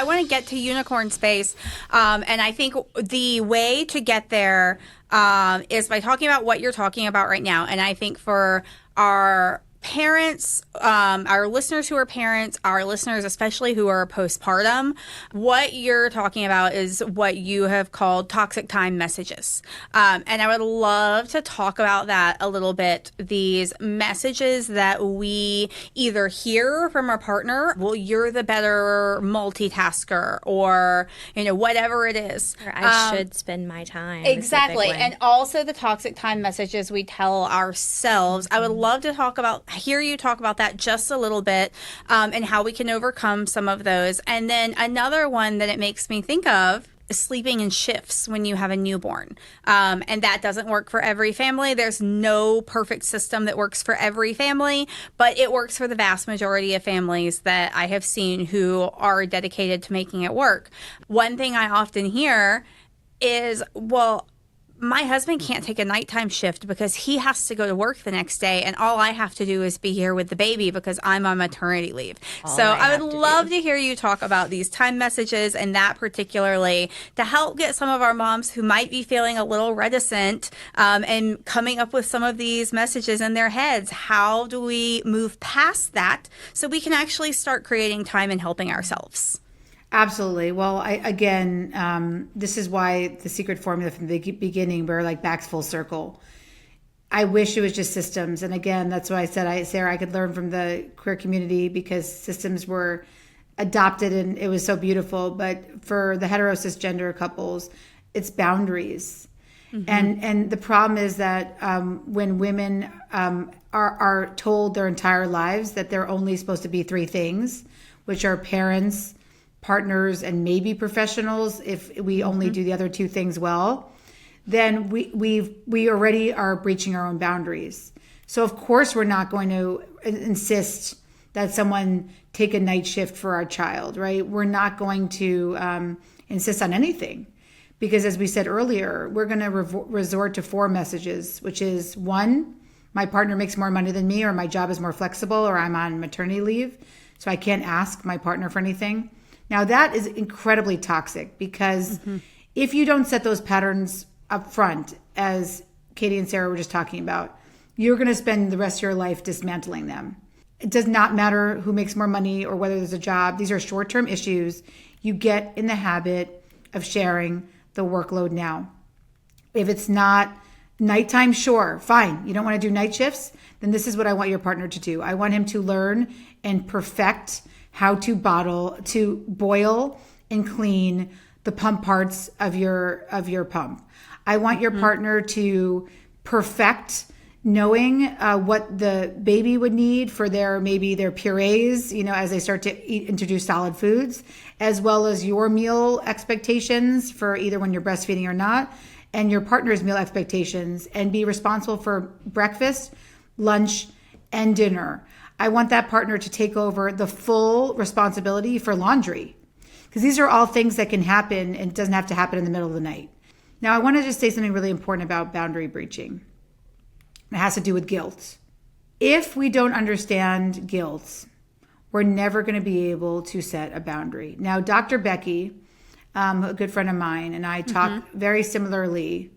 want to get to unicorn space. And I think the way to get there is by talking about what you're talking about right now. And I think for our parents, our listeners who are parents, our listeners especially who are postpartum, what you're talking about is what you have called toxic time messages. And I would love to talk about that a little bit. These messages that we either hear from our partner, well, you're the better multitasker, or, whatever it is. Or I should spend my time. Exactly. And also the toxic time messages we tell ourselves. I would love to hear you talk about that just a little bit, and how we can overcome some of those. And then another one that it makes me think of is sleeping in shifts when you have a newborn. And that doesn't work for every family. There's no perfect system that works for every family, but it works for the vast majority of families that I have seen who are dedicated to making it work. One thing I often hear is, well, my husband can't take a nighttime shift because he has to go to work the next day, and all I have to do is be here with the baby because I'm on maternity leave. So I would love to hear you talk about these time messages, and that particularly to help get some of our moms who might be feeling a little reticent and coming up with some of these messages in their heads. How do we move past that so we can actually start creating time and helping ourselves? Absolutely. Well, this is why the secret formula from the beginning, we're like backs full circle. I wish it was just systems. And again, that's why I said, Sarah, I could learn from the queer community because systems were adopted and it was so beautiful. But for the hetero cisgender couples, it's boundaries. Mm-hmm. And the problem is that when women are told their entire lives that they're only supposed to be three things, which are parents, partners, and maybe professionals, if we only do the other two things well, then we already are breaching our own boundaries. So of course we're not going to insist that someone take a night shift for our child, right? We're not going to insist on anything, because as we said earlier, we're going to resort to four messages, which is one, my partner makes more money than me, or my job is more flexible, or I'm on maternity leave, so I can't ask my partner for anything. Now that is incredibly toxic, because if you don't set those patterns up front, as Katie and Sarah were just talking about, you're going to spend the rest of your life dismantling them. It does not matter who makes more money or whether there's a job. These are short-term issues. You get in the habit of sharing the workload now. If it's not nighttime, sure, fine. You don't want to do night shifts? Then this is what I want your partner to do. I want him to learn and perfect how to boil and clean the pump parts of your pump. I want your partner to perfect knowing what the baby would need for their purees, as they start to introduce solid foods, as well as your meal expectations for either when you're breastfeeding or not, and your partner's meal expectations, and be responsible for breakfast, lunch, and dinner. I want that partner to take over the full responsibility for laundry, because these are all things that can happen, and it doesn't have to happen in the middle of the night. Now, I want to just say something really important about boundary breaching. It has to do with guilt. If we don't understand guilt, we're never going to be able to set a boundary. Now, Dr. Becky, a good friend of mine, and I talk very similarly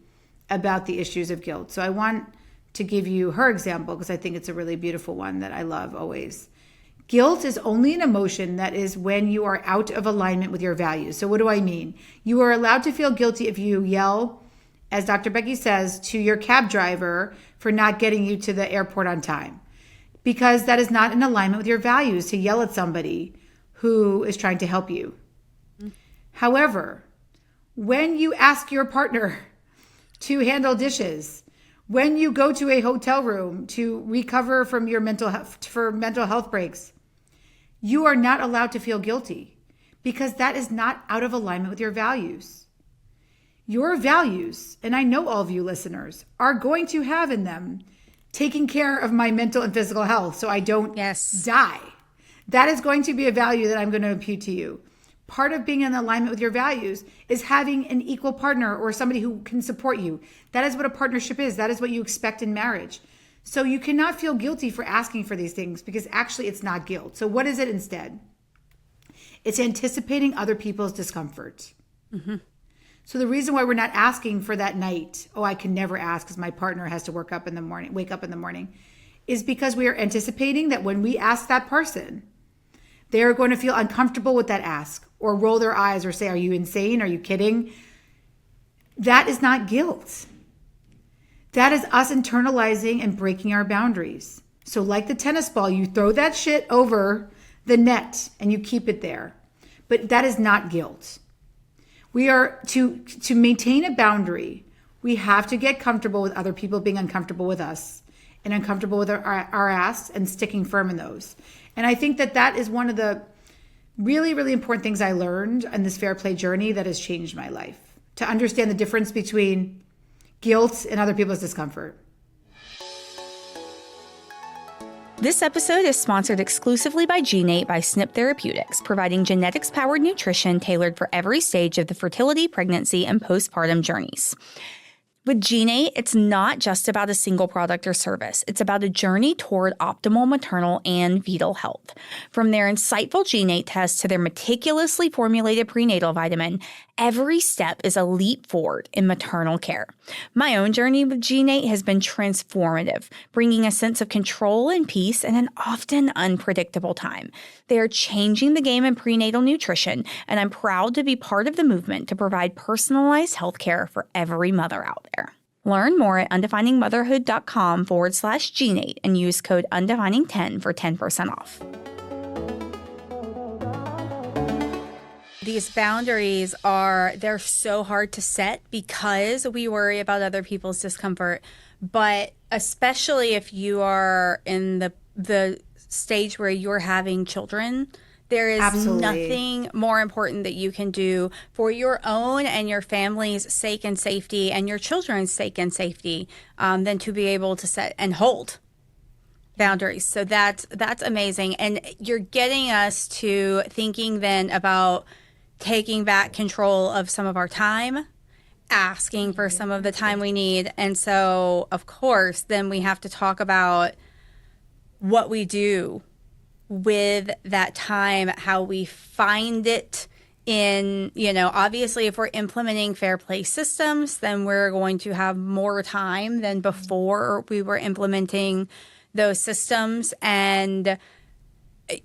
about the issues of guilt. So I want to give you her example, because I think it's a really beautiful one that I love always. Guilt is only an emotion that is when you are out of alignment with your values. So what do I mean? You are allowed to feel guilty if you yell, as Dr. Becky says, to your cab driver for not getting you to the airport on time, because that is not in alignment with your values to yell at somebody who is trying to help you. However, when you ask your partner to handle dishes, when you go to a hotel room to recover from your mental health breaks, you are not allowed to feel guilty, because that is not out of alignment with your values. Your values, and I know all of you listeners, are going to have in them taking care of my mental and physical health so I don't die. That is going to be a value that I'm going to impute to you. Part of being in alignment with your values is having an equal partner or somebody who can support you. That is what a partnership is. That is what you expect in marriage. So you cannot feel guilty for asking for these things, because actually it's not guilt. So what is it instead? It's anticipating other people's discomfort. So the reason why we're not asking for that night, oh, I can never ask because my partner has to wake up in the morning, is because we are anticipating that when we ask that person, they are going to feel uncomfortable with that ask or roll their eyes or say, are you insane? Are you kidding? That is not guilt. That is us internalizing and breaking our boundaries. So like the tennis ball, you throw that shit over the net and you keep it there. But that is not guilt. We are to maintain a boundary. We have to get comfortable with other people being uncomfortable with us and uncomfortable with our asks and sticking firm in those. And I think that is one of the really, really important things I learned on this fair play journey that has changed my life. To understand the difference between guilt and other people's discomfort. This episode is sponsored exclusively by G8 by Snip Therapeutics, providing genetics-powered nutrition tailored for every stage of the fertility, pregnancy, and postpartum journeys. With G8, it's not just about a single product or service. It's about a journey toward optimal maternal and fetal health. From their insightful G8 test to their meticulously formulated prenatal vitamin, every step is a leap forward in maternal care. My own journey with G8 has been transformative, bringing a sense of control and peace in an often unpredictable time. They are changing the game in prenatal nutrition, and I'm proud to be part of the movement to provide personalized healthcare for every mother out there. Learn more at undefiningmotherhood.com/G8 and use code undefining10 for 10% off. These boundaries they're so hard to set because we worry about other people's discomfort. But especially if you are in the stage where you're having children, there is Absolutely. nothing more important that you can do for your own and your family's sake and safety and your children's sake and safety than to be able to set and hold boundaries. So that's amazing. And you're getting us to thinking then about taking back control of some of our time, asking for some of the time we need. And so, of course, then we have to talk about what we do with that time, how we find it in, obviously if we're implementing fair play systems, then we're going to have more time than before we were implementing those systems. And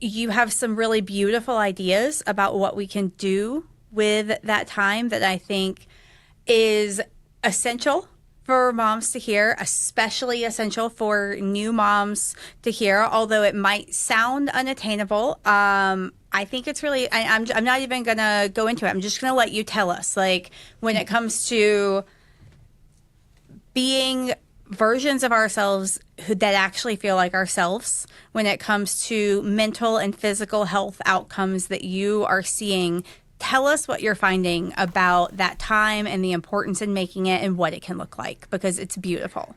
you have some really beautiful ideas about what we can do with that time that I think is essential for moms to hear, especially essential for new moms to hear, although it might sound unattainable. I think it's really, I'm not even going to go into it. I'm just going to let you tell us, like, when it comes to being versions of ourselves that actually feel like ourselves, when it comes to mental and physical health outcomes that you are seeing. Tell us what you're finding about that time and the importance in making it and what it can look like, because it's beautiful.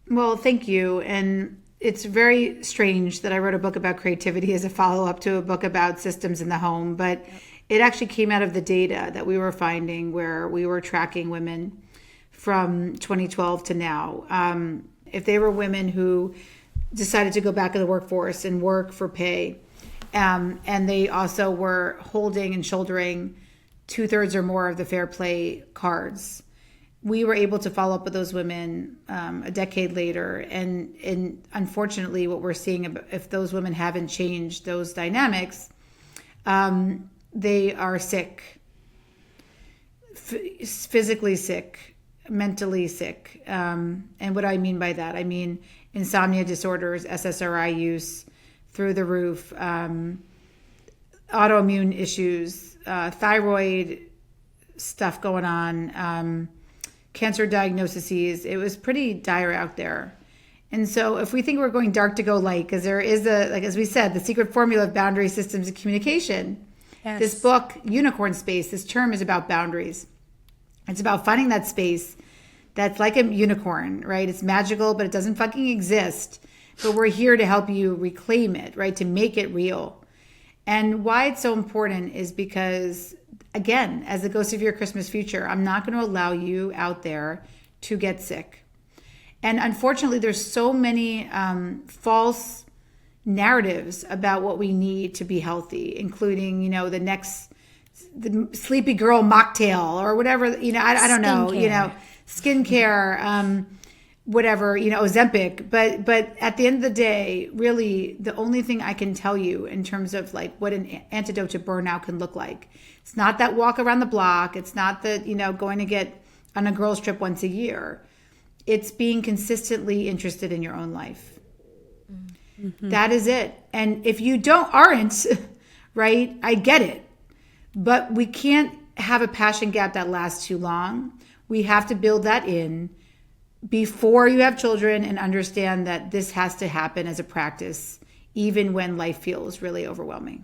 Well, thank you. And it's very strange that I wrote a book about creativity as a follow-up to a book about systems in the home, but it actually came out of the data that we were finding where we were tracking women from 2012 to now. If they were women who decided to go back in the workforce and work for pay, and they also were holding and shouldering 2/3 or more of the fair play cards, we were able to follow up with those women a decade later. And unfortunately, what we're seeing, if those women haven't changed those dynamics, they are sick, physically sick, mentally sick. And what I mean by that, I mean insomnia disorders, SSRI use through the roof, autoimmune issues, thyroid stuff going on, cancer diagnoses. It was pretty dire out there. And so if we think we're going dark to go light, because there is as we said, the secret formula of boundary systems and communication. Yes. This book, Unicorn Space, this term is about boundaries. It's about finding that space that's like a unicorn, right? It's magical, but it doesn't fucking exist. But we're here to help you reclaim it, right? To make it real. And why it's so important is because, again, as the ghost of your Christmas future, I'm not going to allow you out there to get sick. And unfortunately, there's so many false narratives about what we need to be healthy, including, you know, the sleepy girl mocktail or whatever, you know, I don't know, you know, skincare, whatever, you know, Ozempic. But at the end of the day, really the only thing I can tell you in terms of like what an antidote to burnout can look like, it's not that walk around the block. It's not the, you know, going to get on a girls trip once a year. It's being consistently interested in your own life. Mm-hmm. That is it. And if you aren't, right, I get it. But we can't have a passion gap that lasts too long. We have to build that in before you have children and understand that this has to happen as a practice, even when life feels really overwhelming.